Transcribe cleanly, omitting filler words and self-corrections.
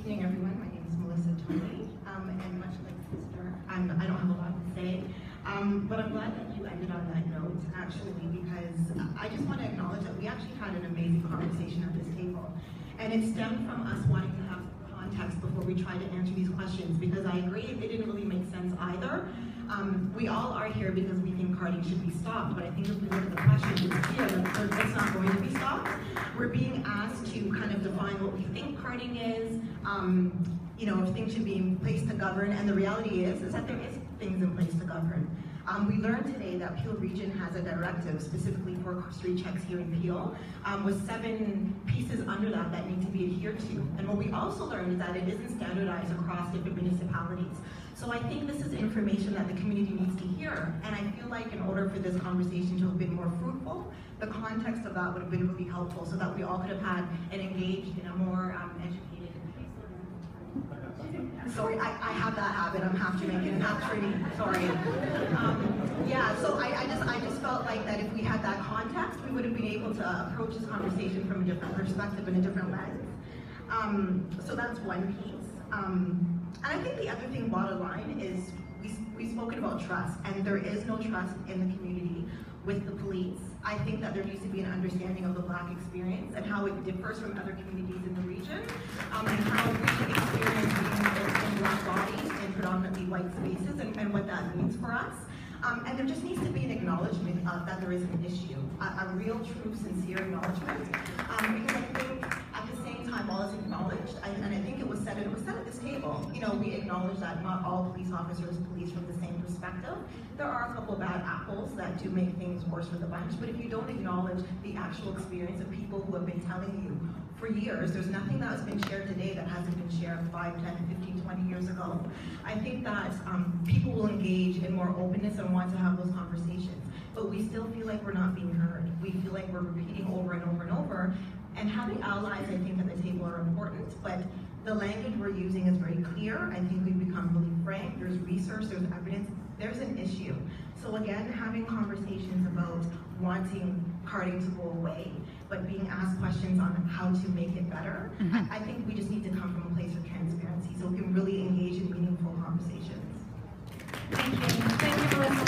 evening, everyone. My name is Melissa Tony, and much like Sister, I don't have a lot to say. But I'm glad that you ended on that note, actually, because I just want to acknowledge that we actually had an amazing conversation at this table. And it stemmed from us wanting to have context before we tried to answer these questions, because I agree they didn't really make sense either. We all are here because we think carding should be stopped, but I think if we look at the questions, it's clear that it's not going to be stopped. We're being asked to kind of define what we think carding is, if things should be in place to govern, and the reality is that there is things in place to govern. We learned today that Peel Region has a directive specifically for street checks here in Peel, with 7 pieces under that need to be adhered to. And what we also learned is that it isn't standardized across different municipalities. So I think this is information that the community needs to hear, and I feel like in order for this conversation to have been more fruitful, the context of that would have been really helpful so that we all could have had and engaged in a more educated. Sorry, I have that habit. I'm half Jamaican and half Trini. Sorry. So I just felt like that if we had that context, we would have been able to approach this conversation from a different perspective and a different lens. So that's one piece. And I think the other thing, bottom line, is we've spoken about trust, and there is no trust in the community with the police. I think that there needs to be an understanding of the Black experience and how it differs from other communities in the region, and how we experience being in Black bodies in predominantly white spaces, and what that means for us. And there just needs to be an acknowledgement that there is an issue, a real, true, sincere acknowledgement, because I think at the same time, all is acknowledged, and I think it was said at this table, we acknowledge that not all police officers police from the same perspective. There are a couple of bad apples that do make things worse for the bunch, but if you don't acknowledge the actual experience of people who have been telling you for years, there's nothing that has been shared today that hasn't been shared 5, 10, 15, 20 years ago. I think that people will engage in more openness and want to have those conversations, but we still feel like we're not being heard. We feel like we're repeating over and over and over, and having allies, I think, at the table are important, but the language we're using is very clear. I think we've become really frank. There's research, there's evidence, there's an issue. So again, having conversations about wanting carding to go away, but being asked questions on how to make it better, I think we just need to come from a place of transparency so we can really engage in meaningful conversations. Thank you. Thank you, Melissa.